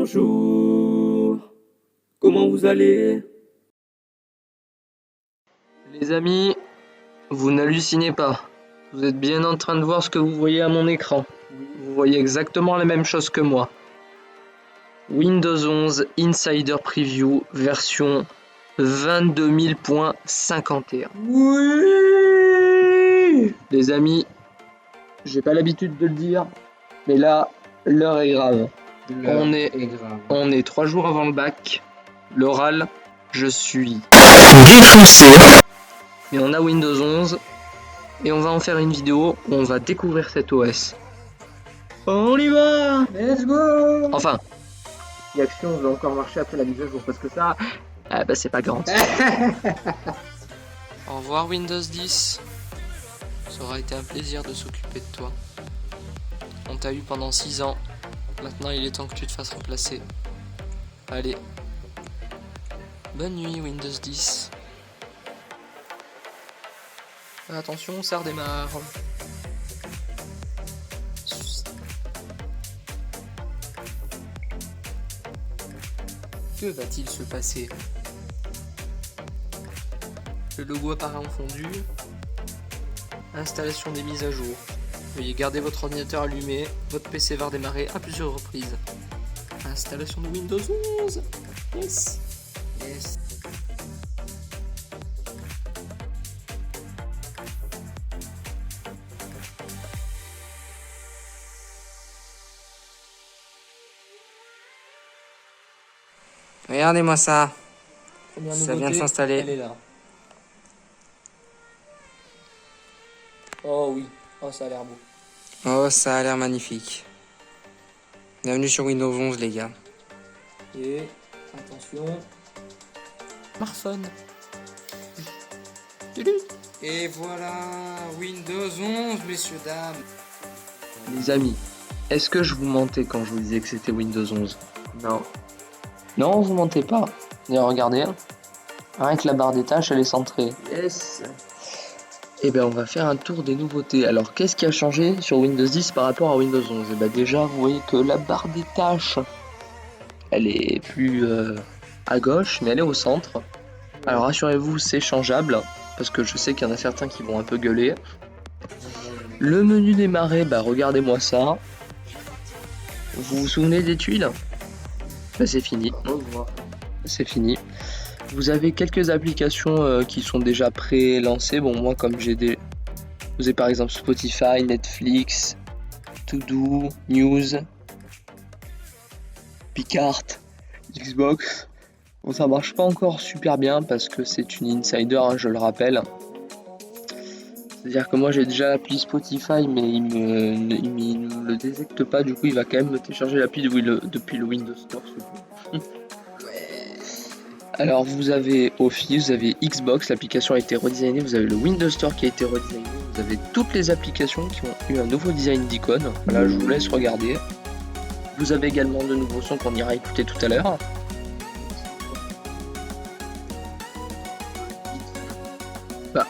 bonjour. Comment vous allez? Les amis, vous n'hallucinez pas. Vous êtes bien en train de voir ce que vous voyez à mon écran. Vous voyez exactement la même chose que moi. Windows 11 Insider Preview version 22.000.51. Oui. Les amis, j'ai pas l'habitude de le dire, mais là, l'heure est grave. On est 3 jours avant le bac. L'oral, je suis défoncé. Mais on a Windows 11 et on va en faire une vidéo où on va découvrir cet OS. On y va! Let's go. Enfin, l'action va encore marcher après la mise à jour parce que ça, c'est pas garanti. Au revoir Windows 10. Ça aura été un plaisir de s'occuper de toi. On t'a eu pendant 6 ans. Maintenant il est temps que tu te fasses remplacer. Allez. Bonne nuit Windows 10. Attention, ça redémarre. Que va-t-il se passer? Le logo apparaît en fondu. Installation des mises à jour. Veuillez garder votre ordinateur allumé. Votre PC va redémarrer à plusieurs reprises. Installation de Windows 11. Yes. Yes. Regardez-moi ça. Première Ça vient de nouveauté, s'installer. Elle est là. Oh oui. Oh, ça a l'air beau. Oh, ça a l'air magnifique. Bienvenue sur Windows 11, les gars. Et attention. Smartphone. Et voilà, Windows 11, messieurs, dames. Les amis, est-ce que je vous mentais quand je vous disais que c'était Windows 11? Non. Non, vous mentez pas. Et regardez, rien que la barre des tâches, elle est centrée. Yes. Et bien, on va faire un tour des nouveautés. Alors, qu'est-ce qui a changé sur Windows 10 par rapport à Windows 11? Et bien, déjà, vous voyez que la barre des tâches, elle est plus à gauche, mais elle est au centre. Alors, rassurez-vous, c'est changeable, parce que je sais qu'il y en a certains qui vont un peu gueuler. Le menu démarrer, regardez-moi ça. Vous vous souvenez des tuiles? C'est fini. C'est fini. Vous avez quelques applications qui sont déjà pré-lancées. Bon, moi, comme j'ai des... Vous avez par exemple Spotify, Netflix, To-Do, News, Picard, Xbox. Bon, ça marche pas encore super bien parce que c'est une insider, je le rappelle. C'est-à-dire que moi j'ai déjà l'appli Spotify, mais il me le détecte pas. Du coup, il va quand même me télécharger l'appli depuis le Windows Store. Alors vous avez Office, vous avez Xbox, l'application a été redesignée, vous avez le Windows Store qui a été redesigné, vous avez toutes les applications qui ont eu un nouveau design d'icône. Voilà, je vous laisse regarder. Vous avez également de nouveaux sons qu'on ira écouter tout à l'heure.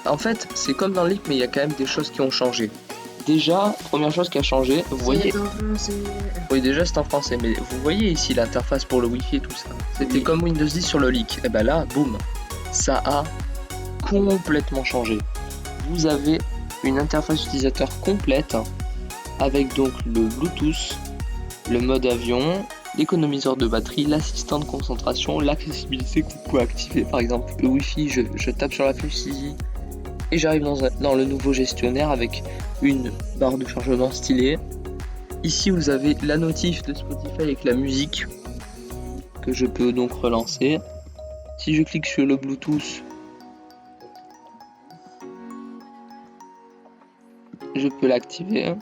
En fait, c'est comme dans le leak, mais il y a quand même des choses qui ont changé. Déjà, première chose qui a changé, vous voyez... Oui, déjà c'est en français, mais vous voyez ici l'interface pour le Wi-Fi et tout ça. C'était comme Windows 10 sur le leak. Et ben là, boum, ça a complètement changé. Vous avez une interface utilisateur complète, avec donc le Bluetooth, le mode avion, l'économiseur de batterie, l'assistant de concentration, l'accessibilité que vous pouvez activer. Par exemple, le Wi-Fi, je tape sur la flèche ici, et j'arrive dans le nouveau gestionnaire avec une barre de chargement stylée. Ici vous avez la notif de Spotify avec la musique que je peux donc relancer. Si je clique sur le Bluetooth, je peux l'activer.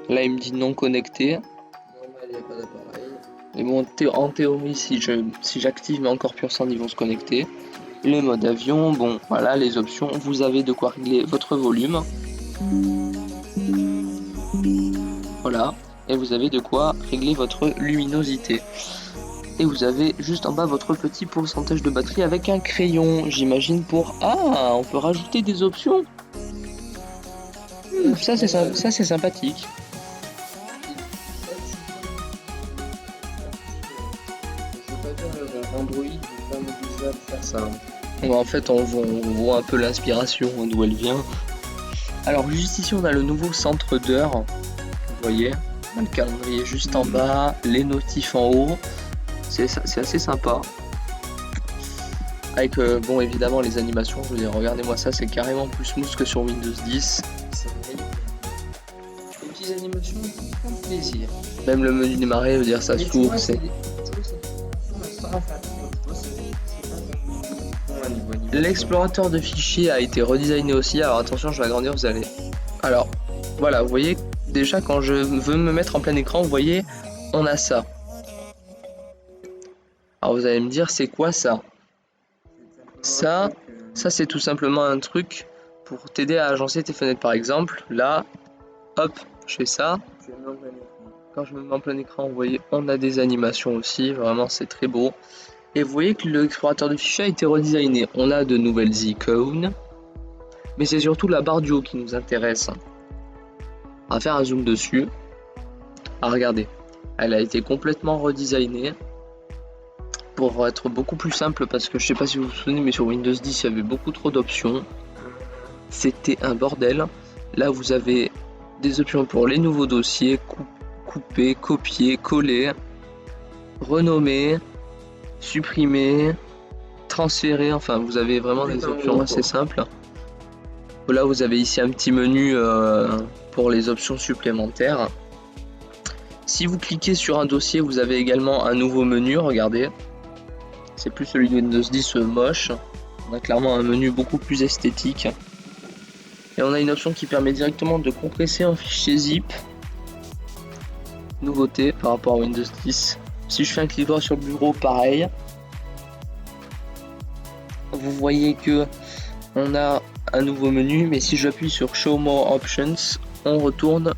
Là il me dit non connecté. Mais bon, en théorie, si j'active mes encore pur sang, ils vont se connecter. Le mode avion, bon, voilà les options. Vous avez de quoi régler votre volume. Voilà. Et vous avez de quoi régler votre luminosité. Et vous avez juste en bas votre petit pourcentage de batterie avec un crayon, j'imagine pour... Ah, on peut rajouter des options. Ça c'est sympathique. Android n'est pas modélisable faire ça. En fait, on voit un peu l'inspiration d'où elle vient. Alors, juste ici, on a le nouveau centre d'heure. Vous voyez, on a le calendrier juste en bas, les notifs en haut. C'est assez sympa. Avec, bon, évidemment, les animations. Je veux dire, regardez-moi ça, c'est carrément plus smooth que sur Windows 10. Les petites animations font plaisir. Même le menu démarrer, je veux dire, ça s'ouvre. C'est... L'explorateur de fichiers a été redesigné aussi. Alors attention, je vais agrandir, vous allez. Alors voilà, vous voyez déjà quand je veux me mettre en plein écran, vous voyez, on a ça. Alors vous allez me dire, c'est quoi ça? Ça c'est tout simplement un truc pour t'aider à agencer tes fenêtres. Par exemple, là, hop, je fais ça. Quand je me mets en plein écran, vous voyez, on a des animations aussi. Vraiment, c'est très beau. Et vous voyez que l'explorateur de fichiers a été redesigné. On a de nouvelles icônes, mais c'est surtout la barre du haut qui nous intéresse. On va faire un zoom dessus. Ah, regardez, elle a été complètement redesignée pour être beaucoup plus simple, parce que je sais pas si vous vous souvenez, mais sur Windows 10 il y avait beaucoup trop d'options. C'était un bordel. Là vous avez des options pour les nouveaux dossiers, couper, copier, coller, renommer, supprimer, transférer, enfin vous avez vraiment des options assez simples. Là vous avez ici un petit menu pour les options supplémentaires. Si vous cliquez sur un dossier, vous avez également un nouveau menu, regardez. C'est plus celui de Windows 10 moche. On a clairement un menu beaucoup plus esthétique. Et on a une option qui permet directement de compresser un fichier zip. Nouveauté par rapport à Windows 10. Si je fais un clic droit sur le bureau, pareil. Vous voyez que on a un nouveau menu, mais si j'appuie sur Show More Options, on retourne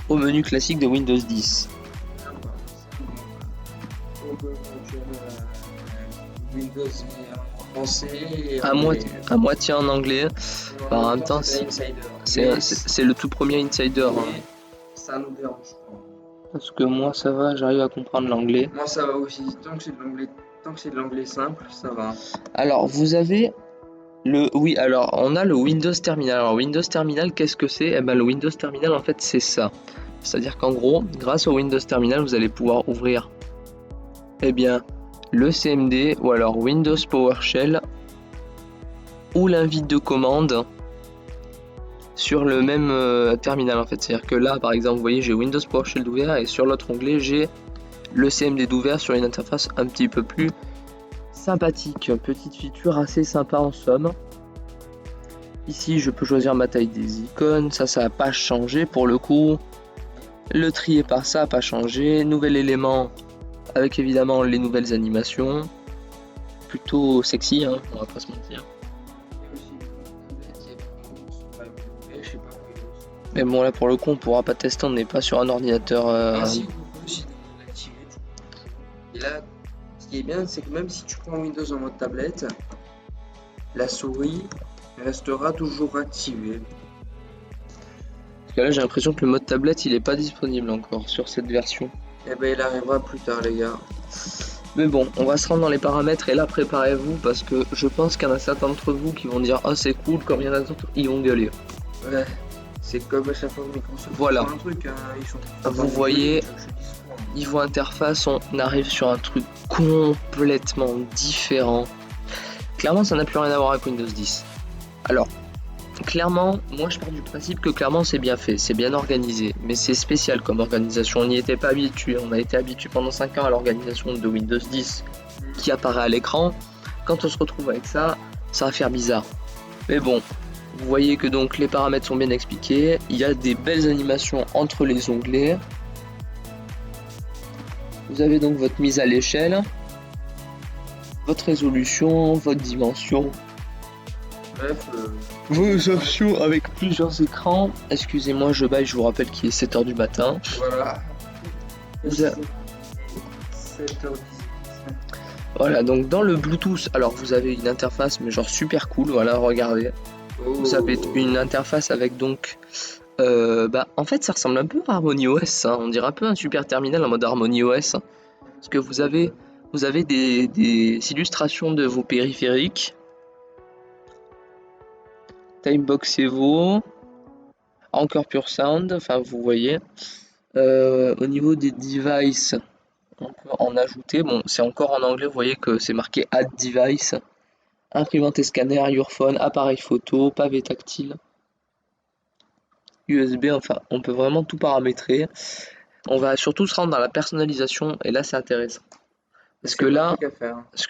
au menu classique de Windows 10. Windows en français À moitié en anglais. En même temps, c'est le tout premier Insider. Hein. Ça nous dérange pas. Parce que moi ça va, j'arrive à comprendre l'anglais. Moi ça va aussi, tant que c'est de l'anglais simple, ça va. Alors vous avez alors on a le Windows Terminal. Alors Windows Terminal, qu'est-ce que c'est? Eh ben le Windows Terminal en fait c'est ça. C'est-à-dire qu'en gros, grâce au Windows Terminal, vous allez pouvoir ouvrir le CMD ou alors Windows PowerShell ou l'invite de commande sur le même terminal en fait. C'est-à-dire que là par exemple vous voyez j'ai Windows PowerShell d'ouvert et sur l'autre onglet j'ai le CMD d'ouvert sur une interface un petit peu plus sympathique. Petite feature assez sympa en somme. Ici je peux choisir ma taille des icônes, ça n'a pas changé pour le coup. Le trier par ça n'a pas changé. Nouvel élément avec évidemment les nouvelles animations. Plutôt sexy hein, on va pas se mentir. Mais bon là pour le coup on pourra pas tester, on n'est pas sur un ordinateur. Si, vous pouvez aussi l'activer. Et là, ce qui est bien, c'est que même si tu prends Windows en mode tablette, la souris restera toujours activée. Parce que là j'ai l'impression que le mode tablette il est pas disponible encore sur cette version. Et ben il arrivera plus tard les gars. Mais bon, on va se rendre dans les paramètres et là préparez-vous parce que je pense qu'il y en a certains d'entre vous qui vont dire ah c'est cool, comme il y en a d'autres ils vont gueuler. Ouais. C'est comme à chaque fois Microsoft. Voilà. Un truc, hein, vous voyez, niveau interface, on arrive sur un truc complètement différent. Clairement, ça n'a plus rien à voir avec Windows 10. Alors, clairement, moi je pars du principe que clairement c'est bien fait, c'est bien organisé, mais c'est spécial comme organisation. On n'y était pas habitué. On a été habitué pendant 5 ans à l'organisation de Windows 10 qui apparaît à l'écran. Quand on se retrouve avec ça, ça va faire bizarre. Mais bon. Vous voyez que donc les paramètres sont bien expliqués, il y a des belles animations entre les onglets. Vous avez donc votre mise à l'échelle, votre résolution, votre dimension. Bref, vos options avec plusieurs écrans. Excusez-moi, je baille, je vous rappelle qu'il est 7h du matin. Voilà. Vous a... 7h10. Voilà, donc dans le Bluetooth, alors vous avez une interface mais genre super cool, voilà, regardez. Vous avez une interface avec donc en fait ça ressemble un peu à Harmony OS hein. On dirait un peu un super terminal en mode Harmony OS parce que vous avez Vous avez des illustrations de vos périphériques. Timebox Evo, Anchor Pure Sound, enfin vous voyez. Au niveau des devices, on peut en ajouter. Bon, c'est encore en anglais, vous voyez que c'est marqué Add Device. Imprimante et scanner, earphone, appareil photo, pavé tactile, USB, enfin on peut vraiment tout paramétrer. On va surtout se rendre dans la personnalisation et là c'est intéressant. Parce que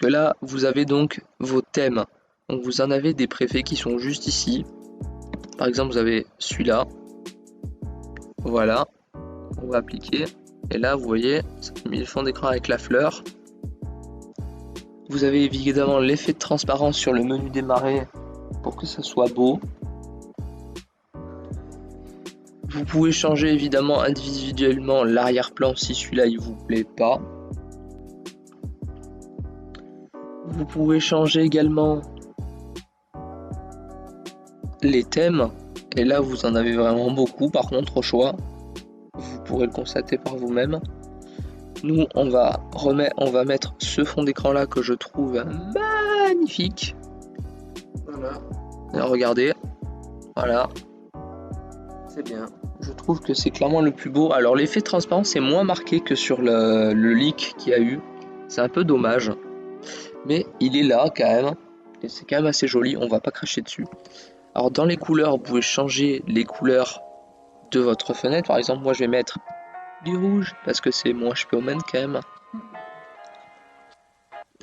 là, vous avez donc vos thèmes. Donc vous en avez des préfets qui sont juste ici. Par exemple, vous avez celui-là. Voilà. On va appliquer. Et là, vous voyez, ça a mis le fond d'écran avec la fleur. Vous avez évidemment l'effet de transparence sur le menu démarrer pour que ça soit beau. Vous pouvez changer évidemment individuellement l'arrière-plan si celui-là il vous plaît pas. Vous pouvez changer également les thèmes. Et là, vous en avez vraiment beaucoup par contre au choix. Vous pourrez le constater par vous-même. Nous, on va mettre ce fond d'écran là que je trouve magnifique. Voilà, Alors, regardez, voilà, c'est bien. je trouve que c'est clairement le plus beau. Alors l'effet de transparence est moins marqué que sur le leak qu'il y a eu. C'est un peu dommage, mais il est là quand même, et c'est quand même assez joli, on va pas cracher dessus. Alors dans les couleurs, vous pouvez changer les couleurs de votre fenêtre. Par exemple, moi je vais mettre du rouge parce que c'est mon HP Omen quand même.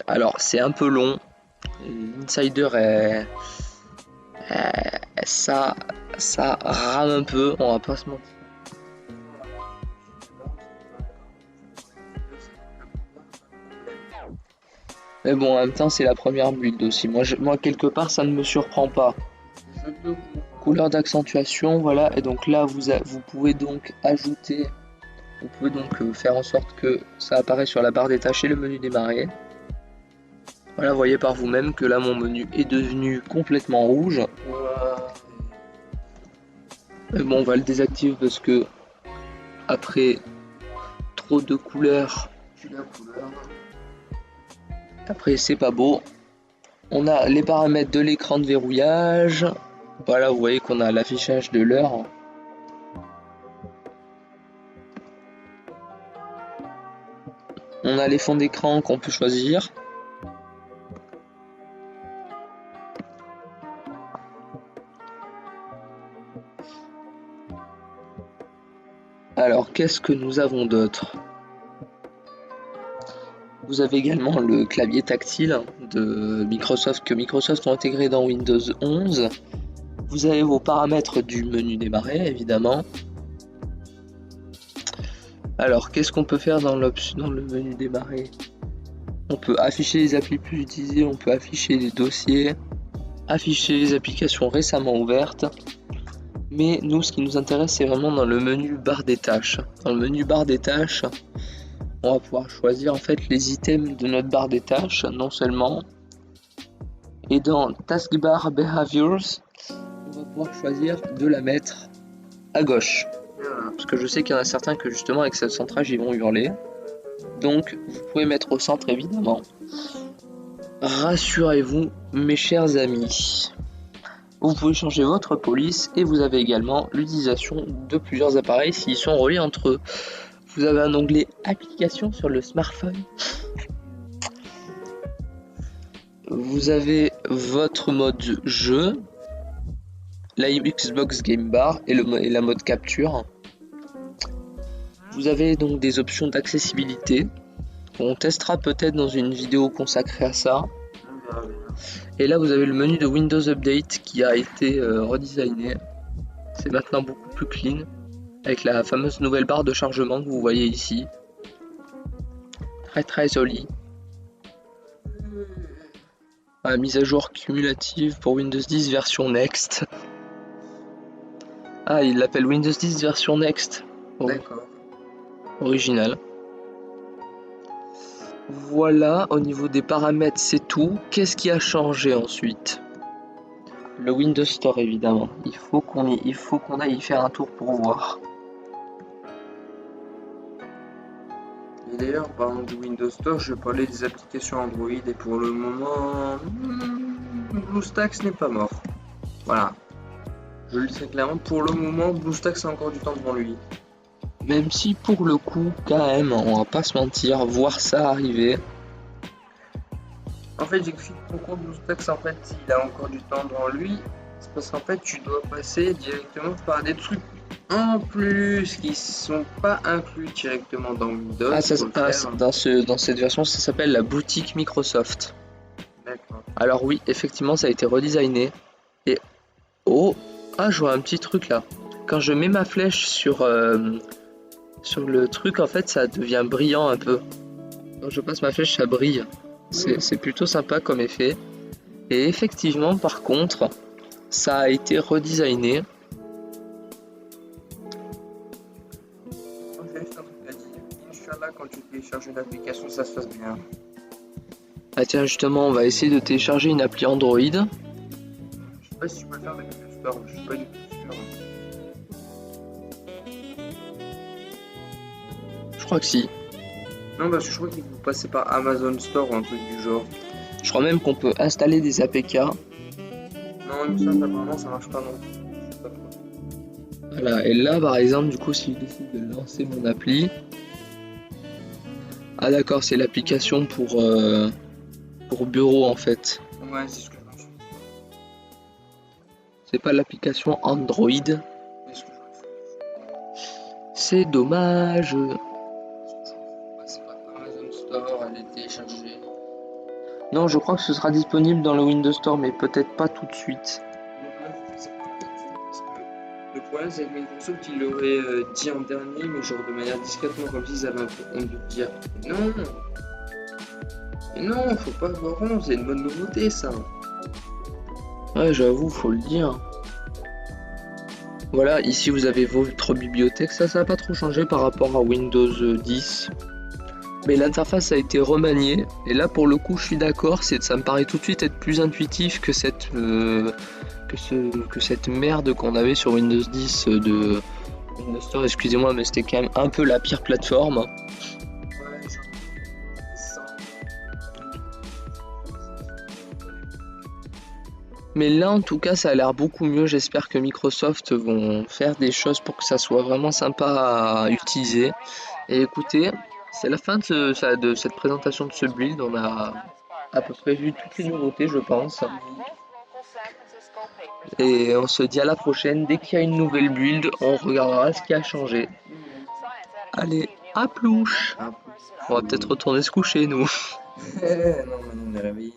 Alors c'est un peu long, l'insider est... ça rame un peu, on va pas se mentir. Mais bon, en même temps c'est la première build aussi. Moi quelque part ça ne me surprend pas. Couleur d'accentuation, voilà. Et donc là vous pouvez donc ajouter, vous pouvez donc faire en sorte que ça apparaît sur la barre des tâches et le menu démarrer. Voilà, vous voyez par vous-même que là mon menu est devenu complètement rouge. Mais bon, on va le désactiver parce que après trop de couleurs, après c'est pas beau. On a les paramètres de l'écran de verrouillage. Voilà, vous voyez qu'on a l'affichage de l'heure. On a les fonds d'écran qu'on peut choisir. Alors, qu'est-ce que nous avons d'autre? Vous avez également le clavier tactile de Microsoft que Microsoft ont intégré dans Windows 11. Vous avez vos paramètres du menu démarrer, évidemment. Alors, qu'est-ce qu'on peut faire dans le menu démarrer? On peut afficher les applis plus utilisées, on peut afficher les dossiers, afficher les applications récemment ouvertes. Mais nous, ce qui nous intéresse, c'est vraiment dans le menu barre des tâches. Dans le menu barre des tâches, on va pouvoir choisir en fait les items de notre barre des tâches, non seulement. Et dans Taskbar Behaviors, on va pouvoir choisir de la mettre à gauche. Parce que je sais qu'il y en a certains que justement avec ce centrage ils vont hurler. Donc vous pouvez mettre au centre évidemment. Rassurez-vous mes chers amis. Vous pouvez changer votre police et vous avez également l'utilisation de plusieurs appareils s'ils sont reliés entre eux. Vous avez un onglet application sur le smartphone. Vous avez votre mode jeu, la Xbox Game Bar et la mode capture. Vous avez donc des options d'accessibilité. On testera peut-être dans une vidéo consacrée à ça. Et là vous avez le menu de Windows Update qui a été redesigné. C'est maintenant beaucoup plus clean avec la fameuse nouvelle barre de chargement que vous voyez ici. Très très joli. Mise à jour cumulative pour Windows 10 version Next. Ah, il l'appelle Windows 10 version Next. Oh. D'accord. Original. Voilà, au niveau des paramètres, c'est tout. Qu'est-ce qui a changé ensuite? Le Windows Store, évidemment. Il faut qu'on aille y faire un tour pour voir. Et d'ailleurs, parlant du Windows Store, je parlais des applications Android et pour le moment, BlueStacks n'est pas mort. Voilà. Je le dis très clairement, pour le moment, BlueStacks a encore du temps devant lui. Même si pour le coup, quand même, on va pas se mentir, voir ça arriver. En fait, j'explique pourquoi BlueStacks, en fait, il a encore du temps devant lui. C'est parce qu'en fait, tu dois passer directement par des trucs en plus qui sont pas inclus directement dans Windows. Ah, ça, Faut le faire. dans cette version, ça s'appelle la boutique Microsoft. D'accord. Alors oui, effectivement, ça a été redesigné. Et oh, ah, je vois un petit truc là. Quand je mets ma flèche sur le truc, en fait, ça devient brillant un peu. Quand je passe ma flèche, ça brille. C'est plutôt sympa comme effet. Et effectivement, par contre, ça a été redesigné. Moi, j'ai juste un truc à dire. Inch'Allah, quand tu télécharges une application, ça se passe bien. Ah tiens, justement, on va essayer de télécharger une appli Android. Je sais pas si tu peux le faire avec le store, je suis pas du tout sûr. Je crois que si. Non, parce que je crois qu'il faut passer par Amazon Store ou un truc du genre. Je crois même qu'on peut installer des APK. Non, il me semble apparemment ça marche pas non. Je sais pas trop. Voilà, et là par exemple, du coup, si je décide de lancer mon appli. Ah d'accord, c'est l'application pour bureau en fait. Ouais, c'est ce que je pense. C'est pas l'application Android. C'est ce que je pense. C'est dommage. Passer par Amazon Store, aller télécharger. Non, je crois que ce sera disponible dans le Windows Store, mais peut-être pas tout de suite. Le problème, c'est que Microsoft, il l'aurait dit en dernier, mais genre de manière discrètement, comme s'ils avaient un peu honte de dire non. Mais non, faut pas avoir honte, c'est une bonne nouveauté ça. Ouais, j'avoue, faut le dire. Voilà, ici vous avez votre bibliothèque, ça n'a pas trop changé par rapport à Windows 10. Mais l'interface a été remaniée, et là pour le coup je suis d'accord, ça me paraît tout de suite être plus intuitif que cette merde qu'on avait sur Windows 10 de Windows Store, excusez-moi, mais c'était quand même un peu la pire plateforme. Ouais, genre, ça. Mais là en tout cas ça a l'air beaucoup mieux, j'espère que Microsoft vont faire des choses pour que ça soit vraiment sympa à utiliser. Et écoutez, c'est la fin de cette présentation de ce build, on a à peu près vu toutes les nouveautés je pense. Et on se dit à la prochaine, dès qu'il y a une nouvelle build, on regardera ce qui a changé. Allez, à plouche. On va peut-être retourner se coucher nous. Non, maintenant on est réveillé.